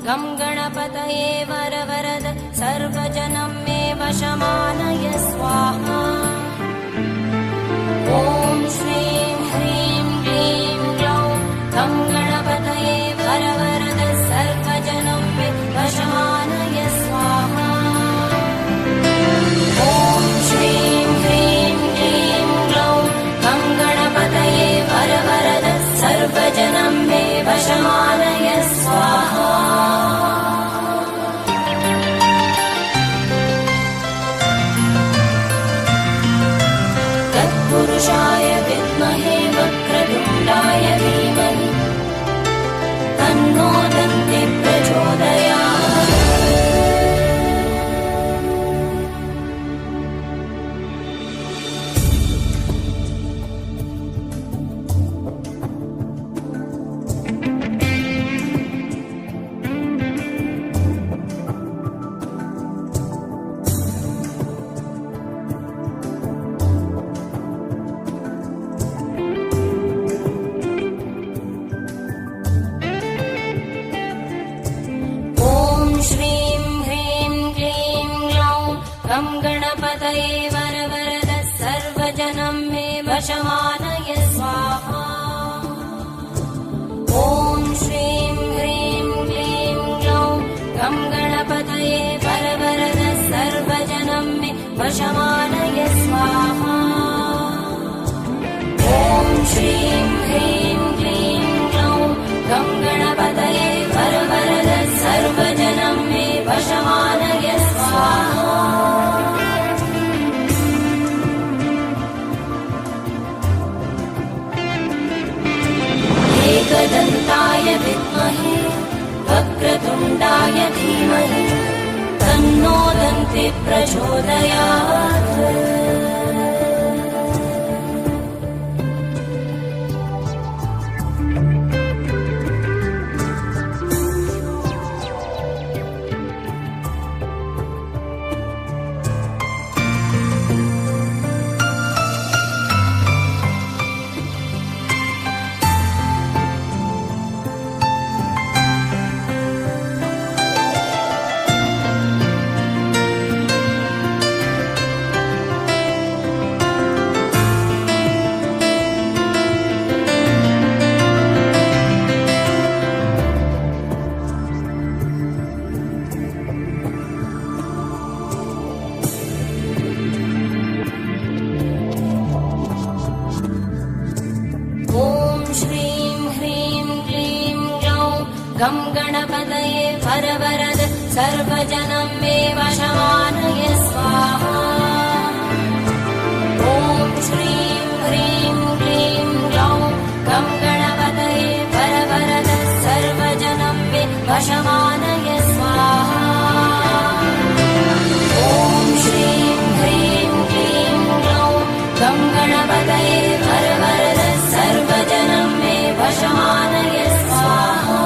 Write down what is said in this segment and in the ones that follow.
गं गणपतये वरवरद सर्वजनं मे वशमानय स्वाहा। ॐ श्रीं ह्रीं क्लीं ग्लौं गं गणपतये वरवरद सर्वजनं मे वशमानय स्वाहा। ॐ श्रीं ह्रीं क्लीं ग्लौं गं गणपतये वरवरद सर्वजनं मे वशमानय स्वाहा। तत्पुरुषाय विद्महे वक्रतुण्डाय धीमहि तन्नो दन्ति प्रचोदयात्। गं गणपतये वरवरद सर्वजनं मे वशमानय स्वाहा। ॐ श्रीं ह्रीं क्लीं ग्लौं गं गणपतये वरवरद सर्वजनं मे वशमानय स्वाहा। ॐ श्रीं ह्रीं क्लीं ग्लौं गं गणपतये वरवरद सर्वजनं मे वशमानय स्वाहा। एकदन्ताय विद्महे वक्रतुण्डाय धीमहि तन्नो दन्ति प्रचोदयात्। गं गणपतये वरवरद सर्वजनं मे वशमानय स्वाहा। ॐ श्रीं ह्रीं क्लीं ग्लौं गं गणपतये वरवरद सर्वजनं मे वशमानय स्वाहा। ॐ श्रीं ह्रीं क्लीं ग्लौं गं गणपतये वरवरद सर्वजनं मे वशमानय स्वाहा।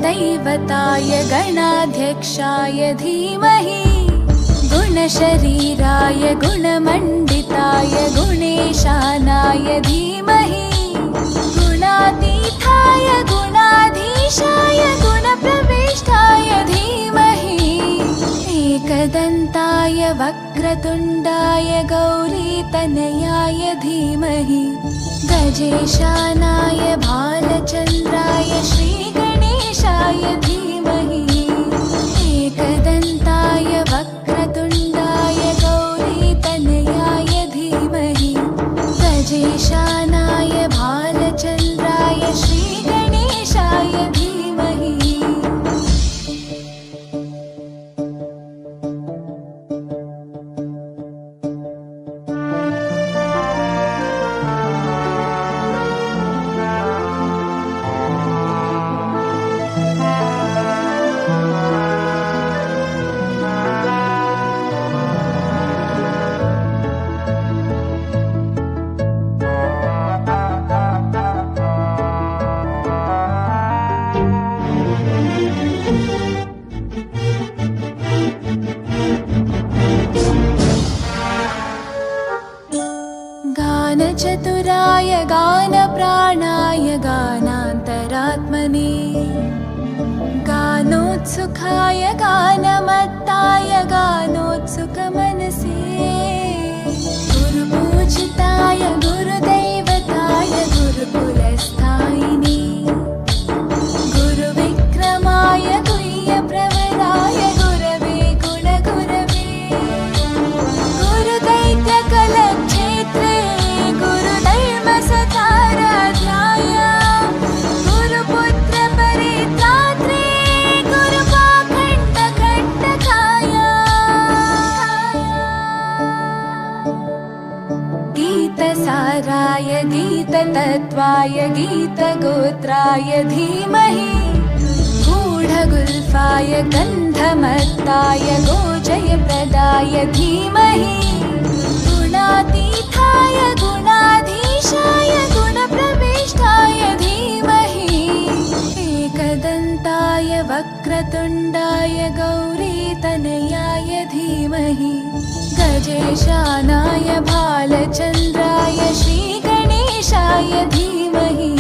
गुरुदैवताय गणाध्यक्षाय धीमहि गुणशरीराय गुणमण्डिताय गुणेशानाय धीमहि गुणातीताय गुणाधीशाय गुणप्रविष्टाय धीमहि एकदन्ताय वक्रतुण्डाय गौरीतनयाय धीमहि गजेशानाय भालचन्द्राय श्रीगणेशाय धीमहि एकदन्ताय वक्रतुण्डाय गौरीतनयाय धीमहि गजेशानाय भालचन्द्राय श्रीगणेशाय धीमहि गानचतुराय गानप्राणाय गानान्तरात्मने गानोत्सुकाय गानमत्ताय गानोत्सुकमनसे गुरुपूजिताय गुरुदैवताय गुरुकुलस्थायिने गुरुविक्रमाय गुह्यप्रवराय गुरवे गुणगुरवे गुरुदैत्यकलक्षेत्रे गुरुधर्मसताराध्याय गुरुपुत्रपरित्रात्रे गुरुपाखण्डखण्डकाय गीतसाराय गीततत्त्वाय गीतगोत्राय धीमहि गूढगुल्फाय गन्धमत्ताय गोजयप्रदाय धीमहि गुणातीताय गुणाधीशाय गुणप्रविष्टाय धीमहि एकदन्ताय वक्रतुण्डाय गौरीतनयाय धीमहि गजेशानाय भालचन्द्राय श्रीगणेशाय धीमहि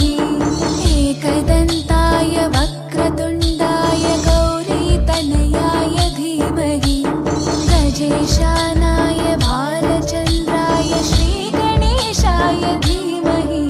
एकदन्ताय वक्रतुण्डाय गौरीतनयाय धीमहि गजेशानाय भालचन्द्राय श्रीगणेशाय धीमहि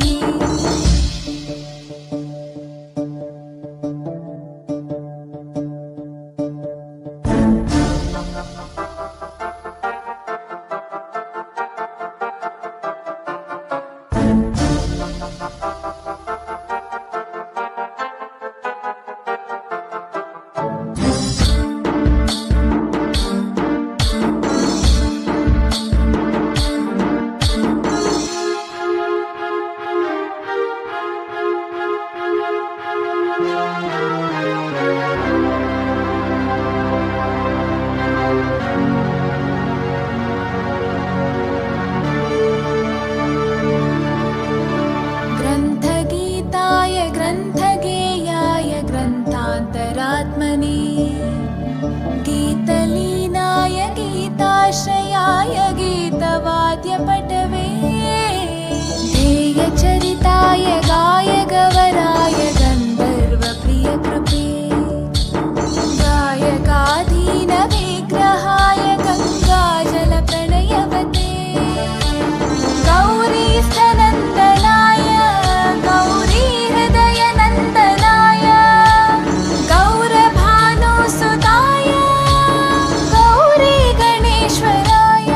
ग्रन्थगीताय ग्रन्थगेयाय ग्रन्थान्तरात्मने गीतलीनाय गीताश्रयाय गीतवाद्यपटवे ध्येयचरिताय गायगवराय गन्धर्वप्रियकृपे गायकाधीनविग्रहाय गङ्गाजलप्रणयवते गौरीस्थनन्दनाय गौरीहृदयनन्दनाय गौरभानुसुताय गौरीगणेश्वराय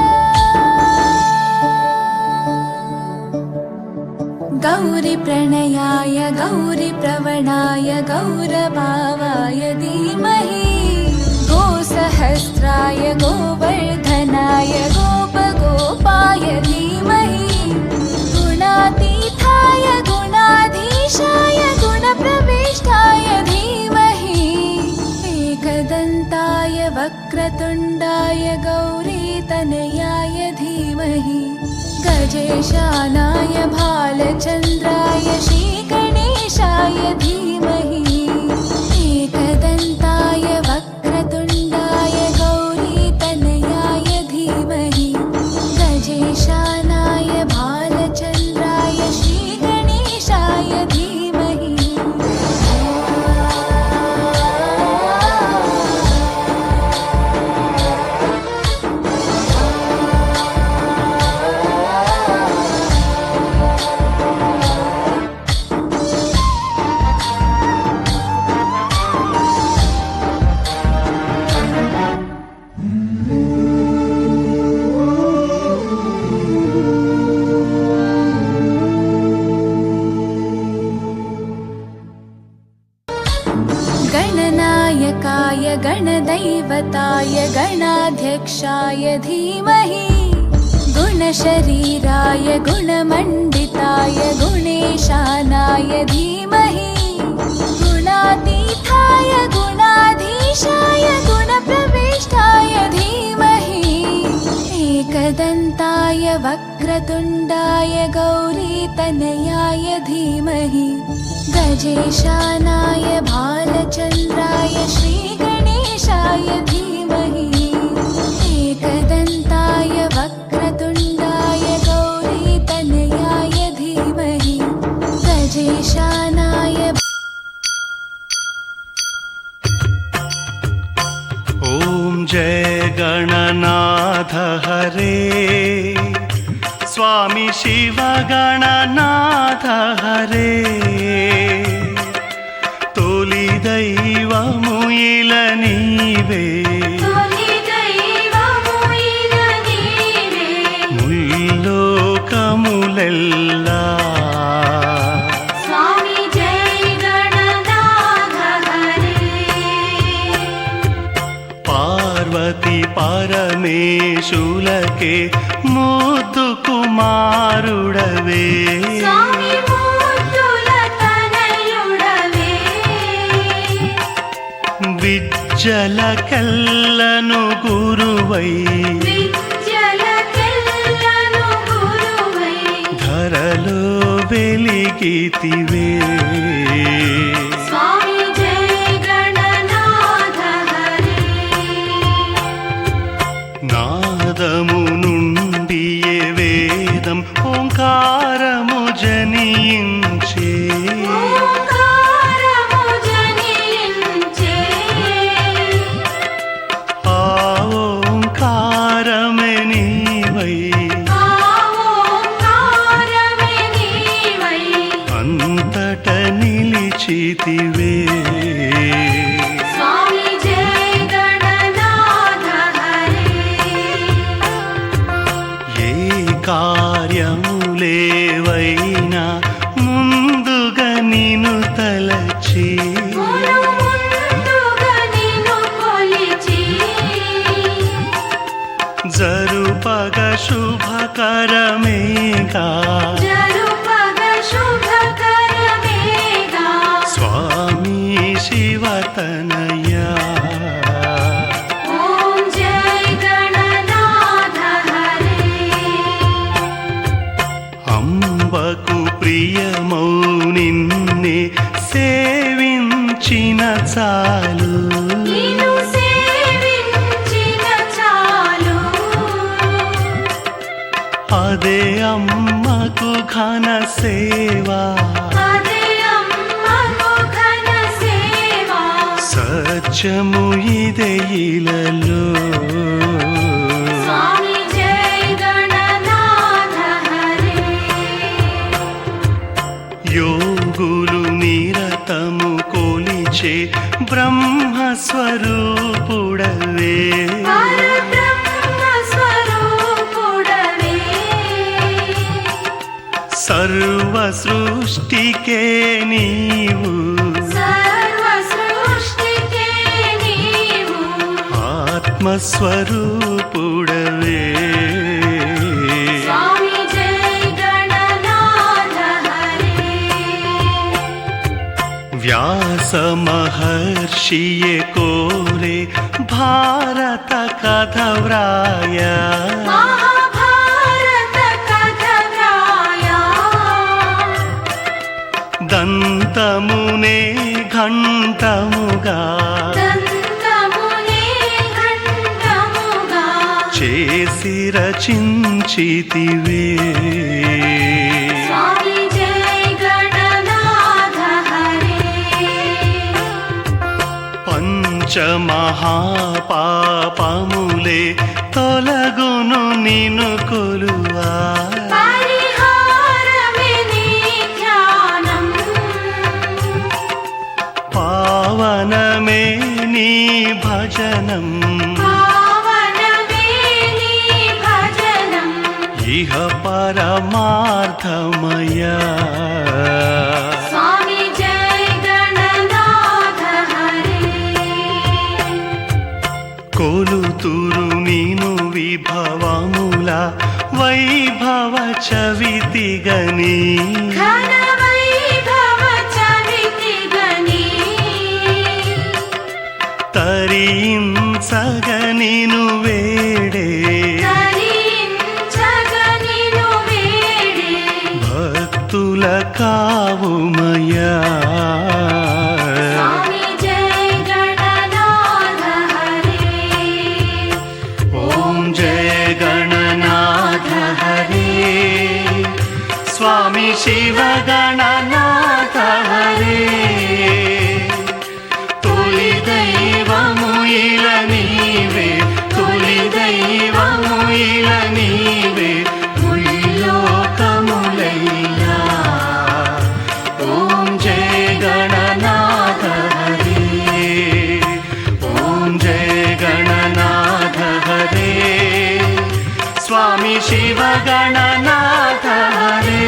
गौरीप्रणयाय गौरीप्रवणाय गौरभावाय धीमहि गोसहस्राय गोवर्धनाय गोपगोपाय धीमहि गुणातीताय गुणाधीशाय गुणप्रविष्टाय धीमहि एकदन्ताय वक्रतुण्डाय गौरीतनयाय धीमहि गजेशानाय भालचन्द्राय श्रीगणेशाय धीमहि गणाध्यक्षाय धीमहि गुणशरीराय गुणमण्डिताय गुणेशानाय धीमहि गुणातीताय गुणाधीशाय गुणप्रविष्टाय धीमहि एकदन्ताय वक्रतुण्डाय गौरीतनयाय धीमहि गजेशानाय भालचन्द्राय श्रीगणेशाय धीमहि एकदन्ताय वक्रतुण्डाय गौरीतनयाय धीमहि गजेशानाय ॐ जय गणनाथ हरे स्वामी शिव गणनाथ हरे तोलि दैवमु इल नीवे मुल्लोकमुलेल्ला पार्वती परमेशुलके मुद्दु कुमारुडवे विज्जलकेल्लनु गुरुवै धरलो वेलिगितिवे నాదము నుండియే వేదం ఓంకారము జనించే ఆ ఓంకారమే నీవై అంతట నిలిచితివే కార్యములేవైనా ముందుగా నిన్ను తలచి జరుపగ శుభకరమేగా స్వామి శివతనయా అంబకు ప్రియమౌ నిన్నే సేవించిన చాలు అదే అమ్మకు ఘన సేవా సత్యము ఇదే ఇలలో యోగులు నిరతము కొలిచే బ్రహ్మస్వరూపుడవే సర్వ సృష్టికే నీవు ఆత్మస్వరూపుడవే వ్యాస మహర్షియే కోరే భారత కథ వ్రాయ దంతమునే ఘంటముగా చేసి రచించితివే పంచమహాపాపములే తొలగును నిన్ను కొలువా పావనమే నీ భజనం ఇహ పరమార్థమయా కొలుతురు వైభవముల వైభవ చవితిగని ఘన వైభవ చవితిగని తరించగనిను వేడే తరించగనిను వేడే భక్తుల కావుమయా స్వామి జయ గణనాథ హరే ఓం జయ గణనాథ హరే స్వామి శివ గణనాథ హరే తొలి దైవము ఇల నీవే తొలి దైవము ఇల నీవే ముల్లోకములయ్యా ఓం జయ గణనాథ హరే ఓం జయ గణనాథ హరే స్వామి శివ గణనాథ హరే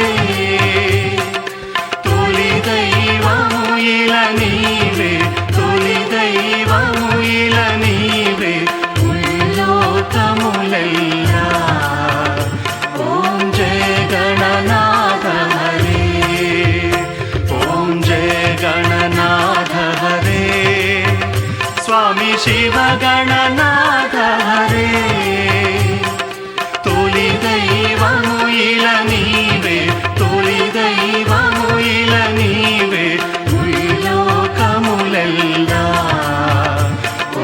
తొలి దైవము ఇల నీవే తొలి దైవము ఇల నీవే ముల్లోకములయ్యా ఓం జయ గణనాథ హరే ఓం జయ గణనాథ హరే స్వామి శివ గణనాథ హరే తొలి దైవము ఇల నీవే తొలి దైవము ఇల నీవే ముల్లోకములెల్లా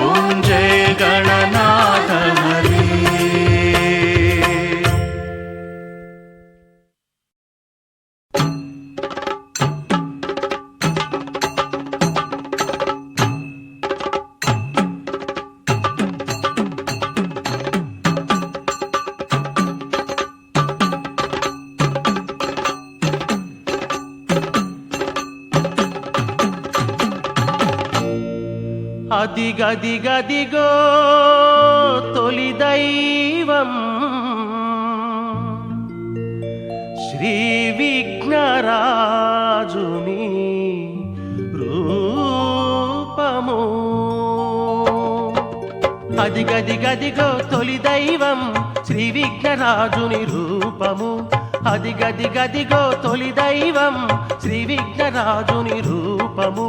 ఓం జయ గణనాథ హరే అదిగదిగదిగో తొలి దైవం శ్రీ విఘ్నరాజుని రూపము అదిగదిగదిగో తొలి దైవం శ్రీ విఘ్నరాజుని రూపము అదిగదిగదిగో తొలి దైవం శ్రీ విఘ్నరాజుని రూపము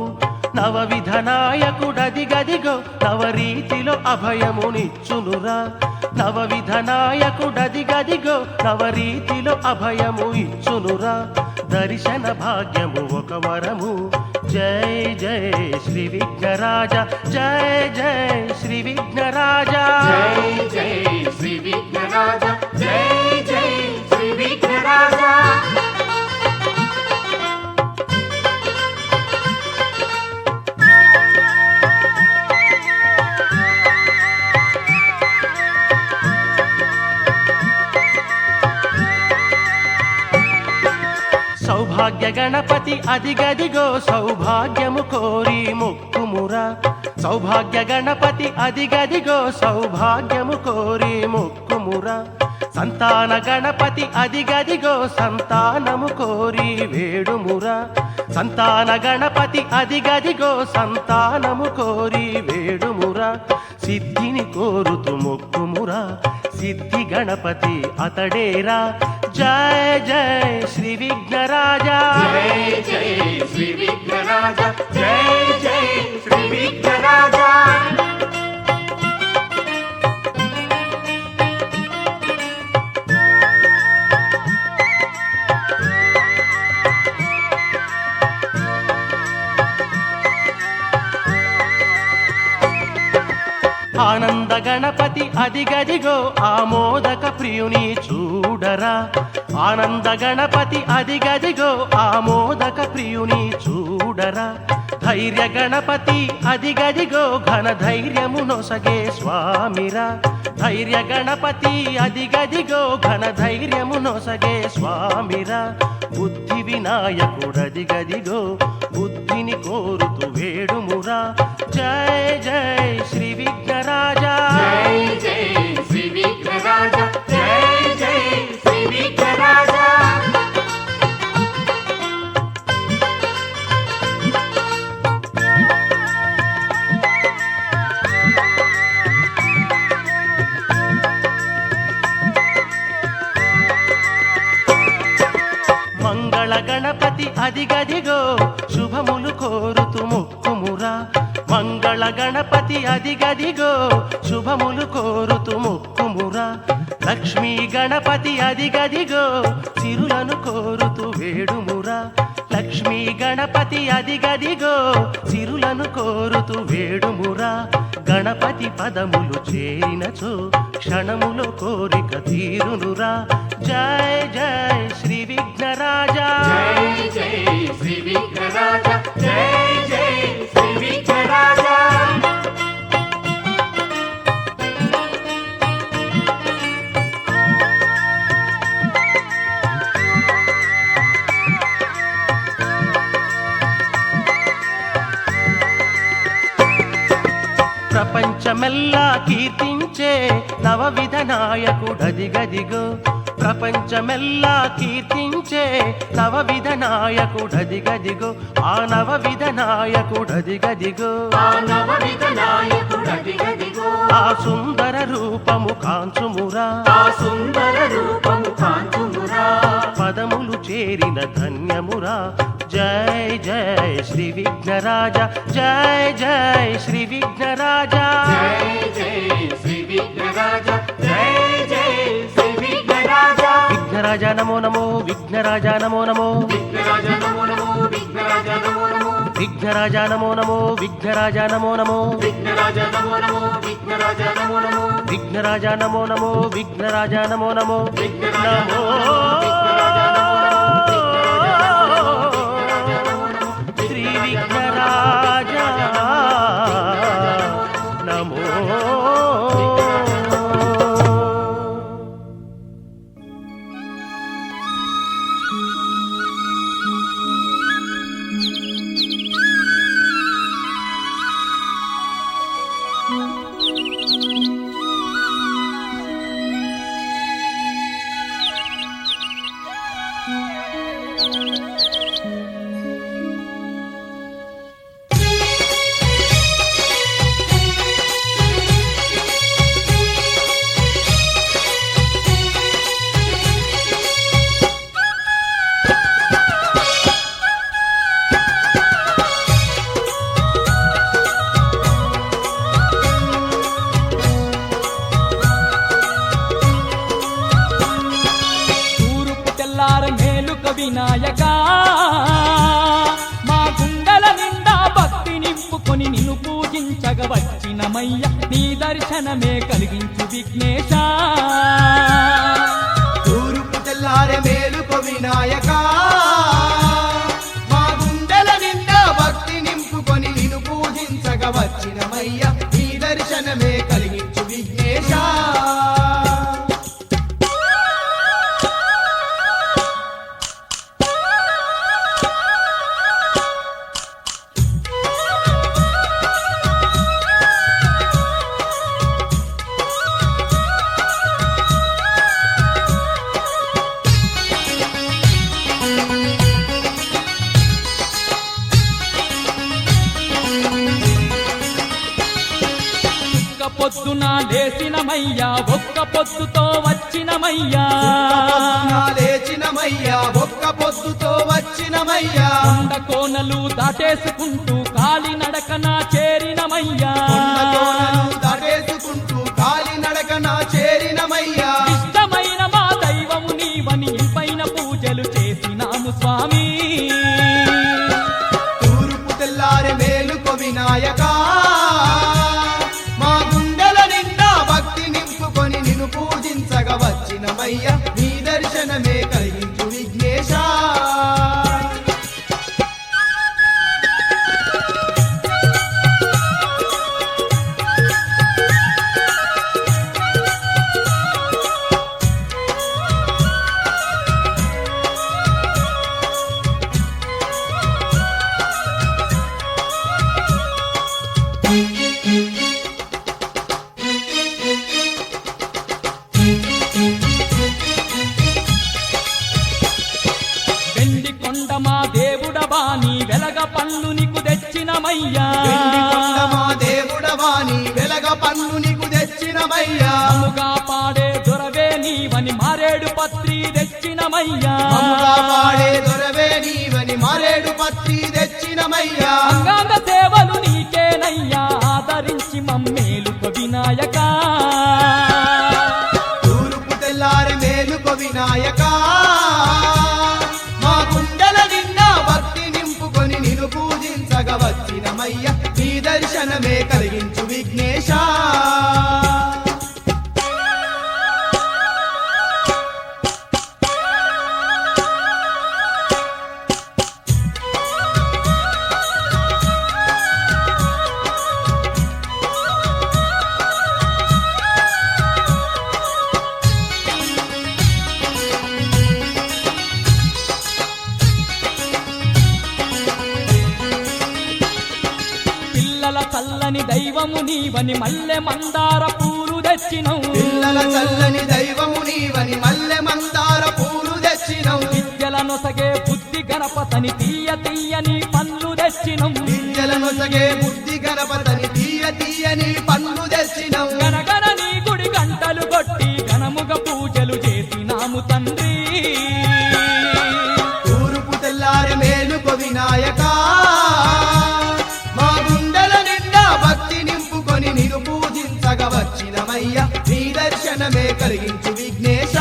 నవవిధ నాయకుడదిగదిగో నవరీతిలో అభయమునిచ్చునురా నవవిధ నాయకుడదిగదిగో నవరీతిలో అభయము ఇచ్చునురా దర్శన భాగ్యము ఒక వరము జై జై శ్రీ విఘ్నరాజ జై జై శ్రీ విఘ్నరాజ జై జై శ్రీ విఘ్నరాజ జై జై శ్రీ విఘ్నరాజ సౌభాగ్య గణపతి అదిగదిగో సౌభాగ్యము కోరి మొక్కుమురా సౌభాగ్య గణపతి అదిగదిగో సౌభాగ్యము కోరి మొక్కుమురా సంతాన గణపతి అదిగదిగో సంతానము కోరి వేడుమురా సంతాన గణపతి అదిగదిగో సంతానము కోరి వేడుమురా సిద్ధిని కోరుతూ మొక్కుమురా సిద్ధి గణపతి అతడేరా జయ జయ శ్రీ విఘ్నరాజ జై జై శ్రీ విఘ్నరాజ జై జై శ్రీ విఘ్నరాజ ఆనంద గణపతి అదిగదిగో ఆమోదక ప్రియుని చూడరా ఆనంద గణపతి అదిగదిగో ఆమోదక ప్రియుని చూడరా ధైర్య గణపతి అదిగదిగో ఘన ధైర్యము నొసగే స్వామిరా ధైర్య గణపతి అదిగదిగో ఘన ధైర్యము నొసగే స్వామిరా బుద్ధి వినాయకుడదిగదిగో బుద్ధిని కోరుతూ వేడుమురా జయ జయ శ్రీ విఘ్నరాజ జై జై శ్రీ విఘ్నరాజ జై జై శ్రీ విఘ్నరాజ మంగళ గణపతి అదిగదిగో శుభములు కోరుతూ మొక్కుమురా మంగళ గణపతి అదిగదిగో శుభములు కోరుతూ మొక్కుమురా లక్ష్మీ గణపతి అదిగదిగో సిరులను కోరుతూ వేడుమురా లక్ష్మీ గణపతి అదిగదిగో సిరులను కోరుతూ వేడుమురా గణపతి పదములు చేరినచో క్షణములో కోరిక తీరునురా జయ జయ శ్రీ విఘ్నరాజా జై జై శ్రీ విఘ్నరాజ జై జై శ్రీ విఘ్నరాజ ప్రపంచమెల్లా కీర్తించే నవవిధ నాయకుడదిగదిగో ప్రపంచమెల్లా కీర్తించే నవవిధ నాయకుడదిగదిగో ఆ నవవిధ నాయకుడదిగదిగో ఆ నవవిధ నాయకుడదిగదిగో ఆ సుందర రూపము కాంచుమురా ఆ సుందర రూపము కాంచుమురా పదములు చేరిన ధన్యమురా జై జై శ్రీ విఘ్నరాజ జై జై శ్రీ విఘ్నరాజ జై జై శ్రీ విఘ్నరాజ జై జై శ్రీ విఘ్నరాజ విఘ్నరాజ నమో నమో విఘ్నరాజ నమో నమో విఘ్నరాజ నమో నమో విఘ్నరాజ నమో నమో విఘ్నరాజ నమో నమో విఘ్నరాజ నమో నమో విఘ్నరాజ నమో నమో విఘ్నరాజ నమో నమో విఘ్నరాజ నమో నమో విఘ్నరాజ నమో నమో విఘ్నరాజ నమో శ్రీ విఘ్నరాజ నమో వినాయక మా గుండెల నిండా భక్తి నింపుకొని నిన్ను పూజించగ వచ్చినమయ్య నీ దర్శనమే కలిగించు విఘ్నేశ తూర్పు తెల్లారె మేలుకో వినాయక మా గుండెల నిండా భక్తి నింపుకొని నిన్ను పూజించగ వచ్చినమయ్య నీ దర్శనమే కలిగించు విఘ్నేశ పొద్దున లేచినమయ్యా ఒక్క పొద్దుతో వచ్చినమయ్యా లేచినమయ్యా ఒక్క పొద్దుతో వచ్చినమయ్యా కొండ కోనలు దాటేసుకుంటూ కాలి నడకన చేరినమయ్యా దాటేసుకుంటూ కాలి నడకన చేరినమయ్యా ఇష్టమైన మా దైవము నీవని పైన పూజలు చేసినాము స్వామి తూర్పు తెల్లారె మేలుకో వినాయక మా గుండెల నిండా భక్తి నింపుకొని నిన్ను పూజించగ వచ్చినమయ్య నీ దర్శనమే కలిగించు విఘ్నేశ వెండి కొండ మా దేవుడవా నీ వెలగ పళ్ళు నీకు తెచ్చినమయ్యా మా దేవుడవాని వెలగ పన్ను నీకు తెచ్చినమయ్యా మమ్ముగా పాడే దొరవే నీవని మారేడు పత్రి తెచ్చినమయ్యా మమ్ముగా పాడే దొరవే భక్తి తెచ్చినమయ్యా అంగాంగ సేవలు నీకేనయ్యా ఆదరించి మమ్మేలుకో వినాయక తూర్పు తెల్లారి మేలుకో వినాయక మా గుండెల నిండా భక్తి నింపుకొని నిన్ను పూజించగా వచ్చినమయ్యా నీ దర్శనమే కలిగించు విఘ్నేశ పిల్లల చల్లని దైవము నీవని మల్లె మందార పూలు తెచ్చినవు పిల్లల చల్లని దైవము నీవని మల్లె మందార పూలు తెచ్చినవు విద్యల నొసగే బుద్ధి గణపతని తీయ తీయని పళ్ళు తెచ్చినవు విద్యల నొసగే బుద్ధి గణపతని తీయ తీయని పన్ను తెచ్చినవు గనగన నీ గుడి గంటలు కొట్టి ఘనముగ పూజలు చేసినాము తండ్రి తూర్పు తెల్లారి మేలుకో వినాయక మా గుండెల నిండా భక్తి నింపుకొని నిన్ను పూజించగా వచ్చినమయ్యా నీ దర్శనమే కలిగించు విఘ్నేశ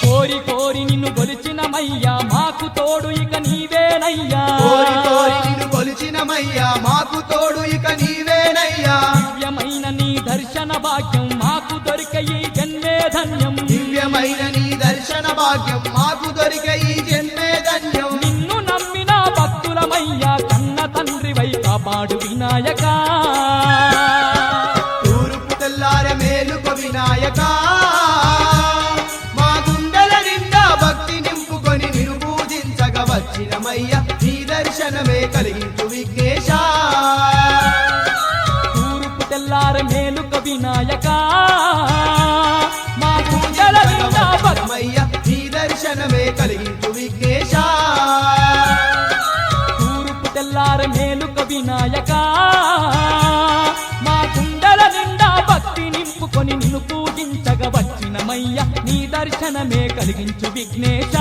కోరి కోరి నిన్ను గొలిచినమయ్యా మాకు తోడు ఇక నీవేనయ్యా కోరి కోరి నిన్ను కొలిచినమయ్యా మాకు తోడు ఇక నీవేనయ్యా దివ్యమైన నీ దర్శన భాగ్యం మాకు దొరికే ఈ జన్మే ధన్యం దివ్యమైన నీ దర్శన భాగ్యం మాకు దొరికే ఈ జన్మే ధన్యం నిన్ను నమ్మిన భక్తులమయ్యా కన్న తండ్రివై కాపాడు వినాయక తూర్పు తెల్లారె మేలుకో వినాయక మా గుండెల నిండా భక్తి నింపుకొని నిన్ను పూజించగా వచ్చినమయ్యా నీ దర్శనమే కలిగించు విఘ్నేశ తూర్పు తెల్లార మేలుక వినాయక మా గుండెల నిండా భక్తి మయ్యా నీ దర్శనమే కలిగించు విఘ్నేశ తూర్పు తెల్లార మేలుక వినాయక మా గుండెల నిండా భక్తి నింపుకొని నిన్ను పూజించగా వచ్చినమయ్య నీ దర్శనమే కలిగించు విఘ్నేశ